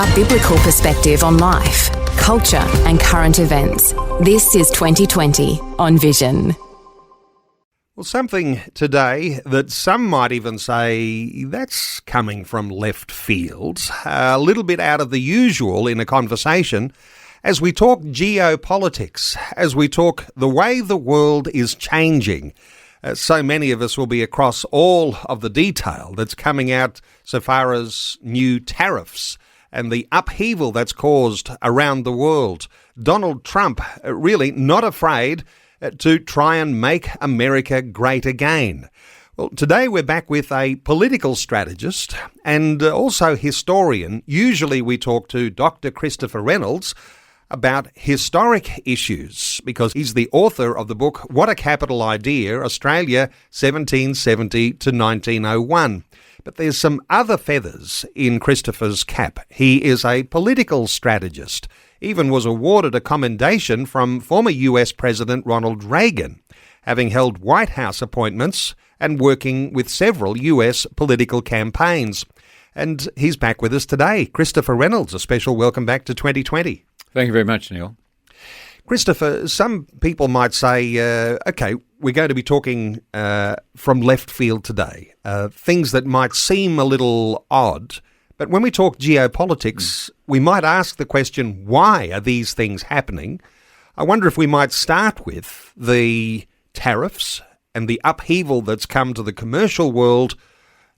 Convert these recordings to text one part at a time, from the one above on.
A biblical perspective on life, culture and current events. This is 2020 on Vision. Well, something today that some might even say that's coming from left field, a little bit out of the usual in a conversation, as we talk geopolitics, as we talk the way the world is changing. So many of us will be across all of the detail that's coming out so far as new tariffs and the upheaval that's caused around the world. Donald Trump really not afraid to try and make America great again. Well, today we're back with a political strategist and also historian. Usually we talk to Dr. Christopher Reynolds about historic issues because he's the author of the book What a Capital Idea, Australia 1770 to 1901. But there's some other feathers in Christopher's cap. He is a political strategist, even was awarded a commendation from former US President Ronald Reagan, having held White House appointments and working with several US political campaigns. And he's back with us today. Christopher Reynolds, a special welcome back to 2020. Thank you very much, Neil. Christopher, some people might say, OK, we're going to be talking from left field today, things that might seem a little odd. But when we talk geopolitics, we might ask the question, why are these things happening? I wonder if we might start with the tariffs and the upheaval that's come to the commercial world,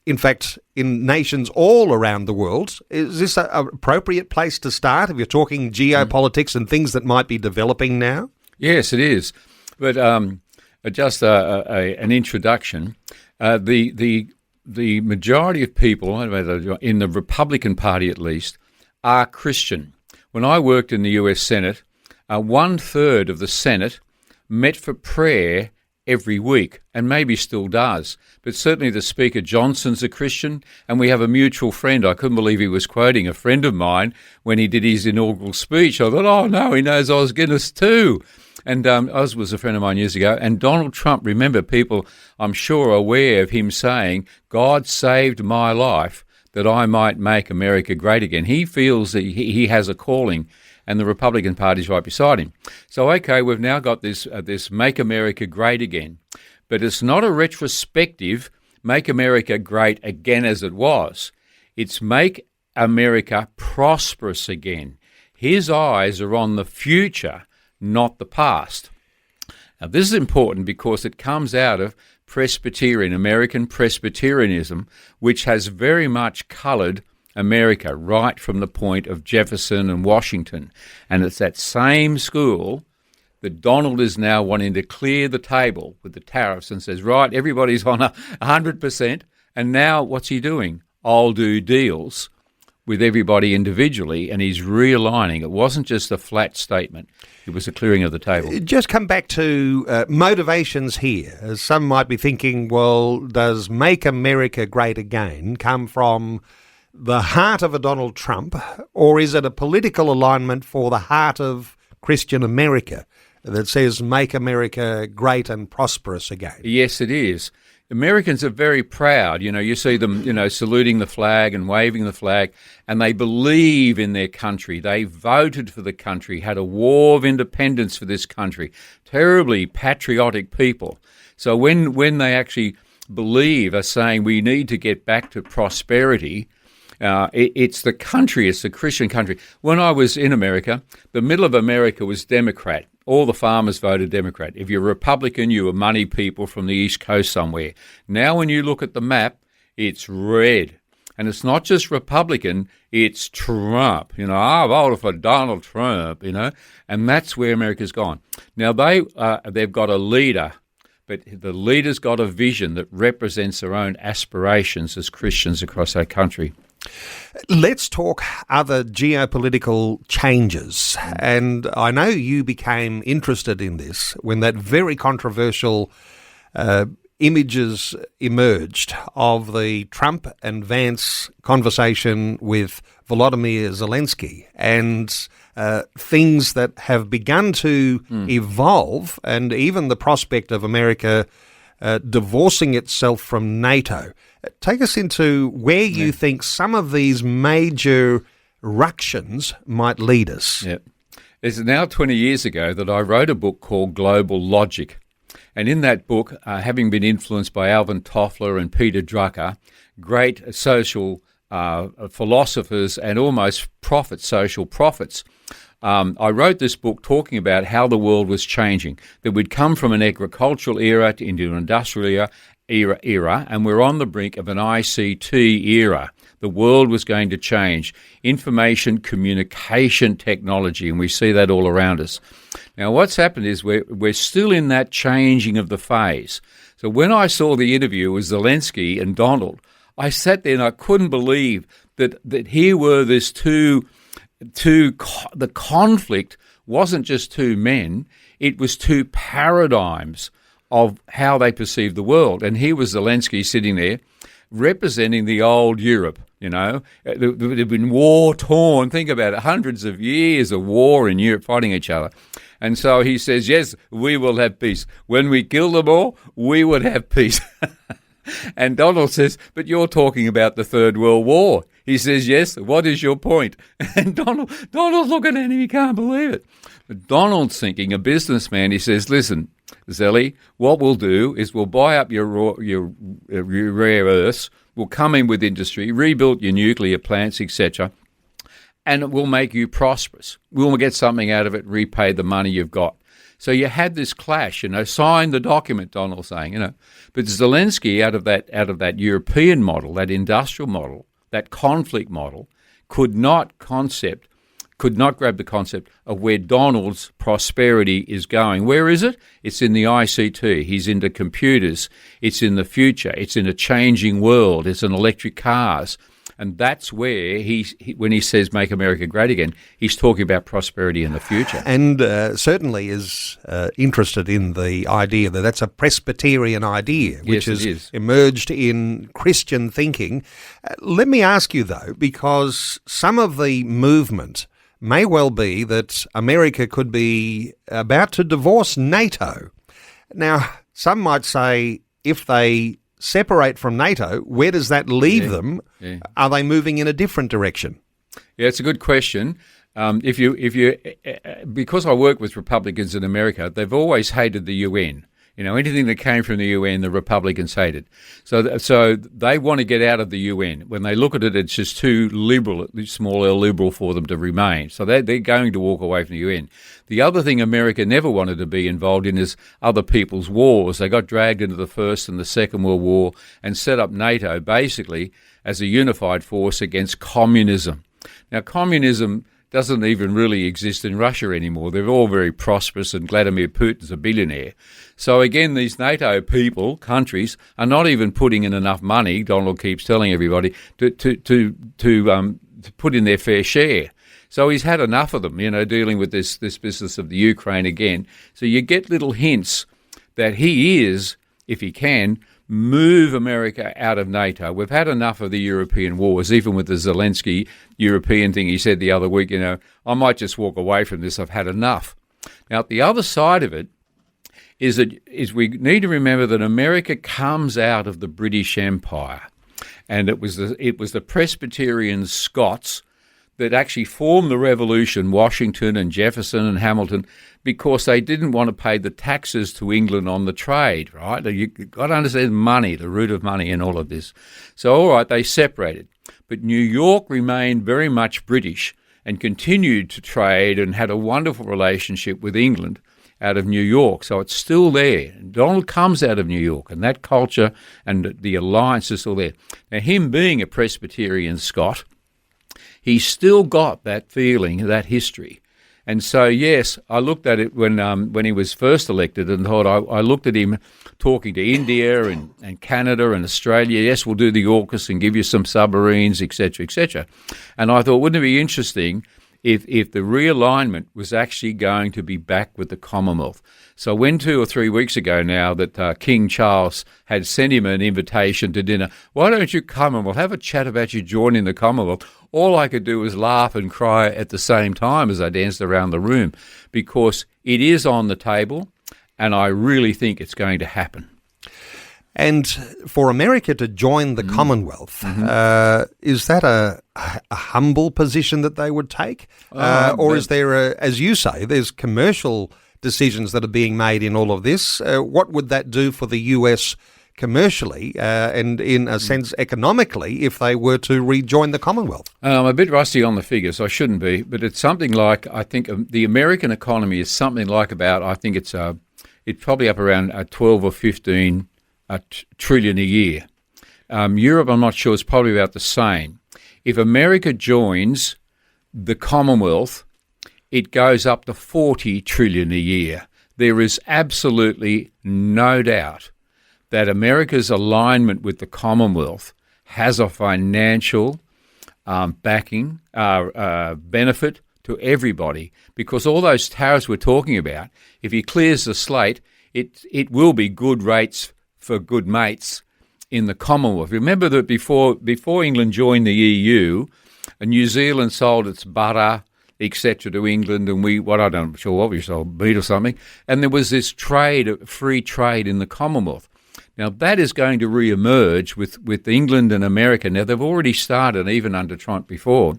in fact, in nations all around the world. Is this an appropriate place to start if you're talking geopolitics and things that might be developing now? Yes, it is. But just an introduction. The majority of people, in the Republican Party at least, are Christian. When I worked in the US Senate, 1/3 of the Senate met for prayer every week, and maybe still does. But certainly the Speaker Johnson's a Christian, and we have a mutual friend. I couldn't believe he was quoting a friend of mine when he did his inaugural speech. I thought, oh no, he knows Os Guinness too. And Oz was a friend of mine years ago. And Donald Trump, remember, people, I'm sure, are aware of him saying, God saved my life that I might make America great again. He feels that he has a calling, and the Republican Party's right beside him. So, okay, we've now got this Make America Great Again. But it's not a retrospective Make America Great Again as it was. It's Make America Prosperous Again. His eyes are on the future, not the past. Now, this is important because it comes out of Presbyterian, American Presbyterianism, which has very much coloured America right from the point of Jefferson and Washington. And it's that same school that Donald is now wanting to clear the table with the tariffs and says, right, everybody's on 100%. And now what's he doing? I'll do deals with everybody individually, and he's realigning. It wasn't just a flat statement. It was a clearing of the table. Just come back to motivations here. Some might be thinking, well, does Make America Great Again come from the heart of a Donald Trump, or is it a political alignment for the heart of Christian America that says make America great and prosperous again? Yes, it is. Americans are very proud. You see them, saluting the flag and waving the flag, and they believe in their country. They voted for the country, had a war of independence for this country. Terribly patriotic people. So when they actually believe, are saying we need to get back to prosperity, it's the country, it's the Christian country. When I was in America, the middle of America was Democrat. All the farmers voted Democrat. If you're Republican, you were money people from the East Coast somewhere. Now when you look at the map, it's red. And it's not just Republican, it's Trump. I voted for Donald Trump, and that's where America's gone. Now they've got a leader, but the leader's got a vision that represents their own aspirations as Christians across our country. Let's talk other geopolitical changes. And I know you became interested in this when that very controversial images emerged of the Trump and Vance conversation with Volodymyr Zelensky and things that have begun to evolve, and even the prospect of America divorcing itself from NATO. Take us into where you think some of these major ructions might lead us. Yeah. It's now 20 years ago that I wrote a book called Global Logic. And in that book, having been influenced by Alvin Toffler and Peter Drucker, great social philosophers and almost social prophets, I wrote this book talking about how the world was changing, that we'd come from an agricultural era into an industrial era, and we're on the brink of an ICT era. The world was going to change. Information communication technology, and we see that all around us. Now, what's happened is we're still in that changing of the phase. So when I saw the interview with Zelensky and Donald, I sat there and I couldn't believe that here were this the conflict wasn't just two men, it was two paradigms of how they perceived the world. And here was Zelensky sitting there representing the old Europe. You know, they've been war-torn. Think about it, hundreds of years of war in Europe fighting each other. And so he says, yes, we will have peace. When we kill them all, we would have peace. And Donald says, but you're talking about the Third World War. He says, yes, what is your point? And Donald's looking at him, he can't believe it. But Donald's thinking, a businessman, he says, listen, Zelly, what we'll do is we'll buy up your rare earths, we'll come in with industry, rebuild your nuclear plants, etc., and it will make you prosperous. We'll get something out of it, repay the money you've got. So you had this clash, sign the document, Donald's saying, But Zelensky, out of that European model, that industrial model, that conflict model, could not grab the concept of where Donald's prosperity is going. Where is it? It's in the ICT. He's into computers. It's in the future. It's in a changing world. It's in electric cars. And that's where when he says make America great again, he's talking about prosperity in the future. And certainly is interested in the idea that that's a Presbyterian idea, which has emerged in Christian thinking. Let me ask you, though, because some of the movement may well be that America could be about to divorce NATO. Now, some might say if they separate from NATO, where does that leave them? Yeah. Are they moving in a different direction? Yeah, it's a good question. Because I work with Republicans in America, they've always hated the UN. Anything that came from the UN, the Republicans hated. So they want to get out of the UN. When they look at it, it's just too liberal, small L liberal for them to remain. So they're going to walk away from the UN. The other thing America never wanted to be involved in is other people's wars. They got dragged into the First and the Second World War and set up NATO basically as a unified force against communism. Now, communism doesn't even really exist in Russia anymore. They're all very prosperous and Vladimir Putin's a billionaire. So again, these NATO countries, are not even putting in enough money, Donald keeps telling everybody, to put in their fair share. So he's had enough of them, dealing with this business of the Ukraine again. So you get little hints that he is, if he can, move America out of NATO. We've had enough of the European wars, even with the Zelensky European thing he said the other week, I might just walk away from this, I've had enough. Now, the other side of it is we need to remember that America comes out of the British Empire, and it was the Presbyterian Scots that actually formed the revolution, Washington and Jefferson and Hamilton, because they didn't want to pay the taxes to England on the trade, right? You've got to understand money, the root of money in all of this. So, all right, they separated. But New York remained very much British and continued to trade and had a wonderful relationship with England out of New York. So it's still there. Donald comes out of New York, and that culture and the alliance is still there. Now, him being a Presbyterian Scot, he's still got that feeling, that history. And so, yes, I looked at it when he was first elected and thought I looked at him talking to India and Canada and Australia. Yes, we'll do the AUKUS and give you some submarines, etc., etc. And I thought, wouldn't it be interesting if the realignment was actually going to be back with the Commonwealth? So when 2 or 3 weeks ago now that King Charles had sent him an invitation to dinner, why don't you come and we'll have a chat about you joining the Commonwealth? All I could do was laugh and cry at the same time as I danced around the room, because it is on the table and I really think it's going to happen. And for America to join the Commonwealth, is that a humble position that they would take? Or is there, as you say, there's commercial decisions that are being made in all of this? What would that do for the US commercially and in a sense economically if they were to rejoin the Commonwealth? I'm a bit rusty on the figures, I shouldn't be, but it's something like, I think the American economy is something like about, I think it's probably up around 12 or 15 trillion a year. Europe, I'm not sure, is probably about the same. If America joins the Commonwealth, it goes up to 40 trillion a year. There is absolutely no doubt that America's alignment with the Commonwealth has a financial backing, benefit to everybody, because all those tariffs we're talking about, if he clears the slate, it will be good rates for good mates in the Commonwealth. Remember that before England joined the EU, New Zealand sold its butter, etc., to England, and I'm sure what we sold, meat or something, and there was this free trade in the Commonwealth. Now that is going to re-emerge with England and America. Now they've already started, even under Trump before,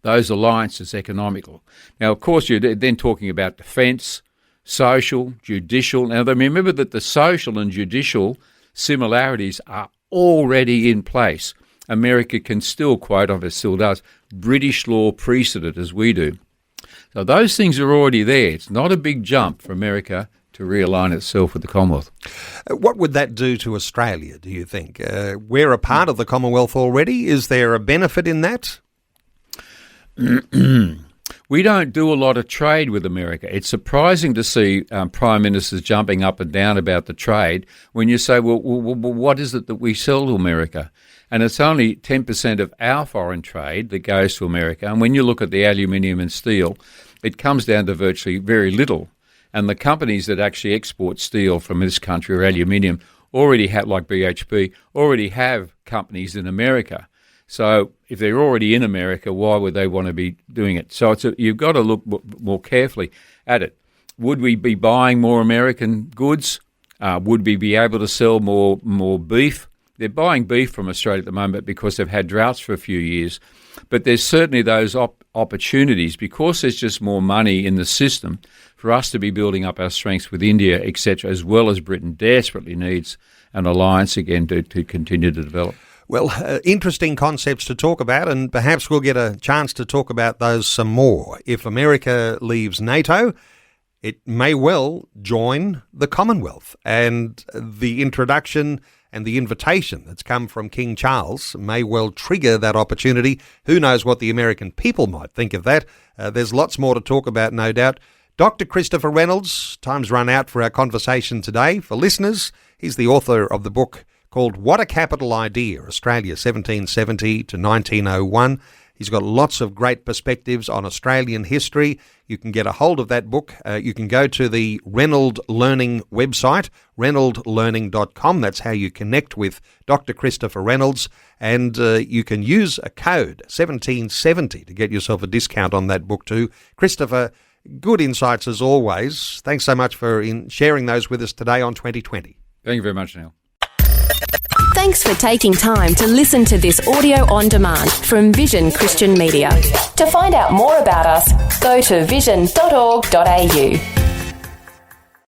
those alliances economical. Now, of course, you're then talking about defence, social, judicial. Now, remember that the social and judicial similarities are already in place. America can still, quote, if it still does, British law precedent as we do. So those things are already there. It's not a big jump for America to realign itself with the Commonwealth. What would that do to Australia, do you think? We're a part of the Commonwealth already. Is there a benefit in that? We don't do a lot of trade with America. It's surprising to see prime ministers jumping up and down about the trade when you say, well, what is it that we sell to America? And it's only 10% of our foreign trade that goes to America. And when you look at the aluminium and steel, it comes down to virtually very little. And the companies that actually export steel from this country or aluminium already have, like BHP, already have companies in America. So if they're already in America, why would they want to be doing it? So you've got to look more carefully at it. Would we be buying more American goods? Would we be able to sell more beef? They're buying beef from Australia at the moment because they've had droughts for a few years. But there's certainly those opportunities, because there's just more money in the system, for us to be building up our strengths with India, etc., as well as Britain desperately needs an alliance again to continue to develop. Well, interesting concepts to talk about, and perhaps we'll get a chance to talk about those some more. If America leaves NATO, it may well join the Commonwealth, and the introduction and the invitation that's come from King Charles may well trigger that opportunity. Who knows what the American people might think of that? There's lots more to talk about, no doubt. Dr. Christopher Reynolds, time's run out for our conversation today. For listeners, he's the author of the book called What a Capital Idea, Australia 1770 to 1901. He's got lots of great perspectives on Australian history. You can get a hold of that book. You can go to the Reynolds Learning website, reynoldslearning.com. That's how you connect with Dr. Christopher Reynolds. And you can use a code, 1770, to get yourself a discount on that book too. Christopher, good insights as always. Thanks so much for sharing those with us today on 2020. Thank you very much, Neil. Thanks for taking time to listen to this audio on demand from Vision Christian Media. To find out more about us, go to vision.org.au.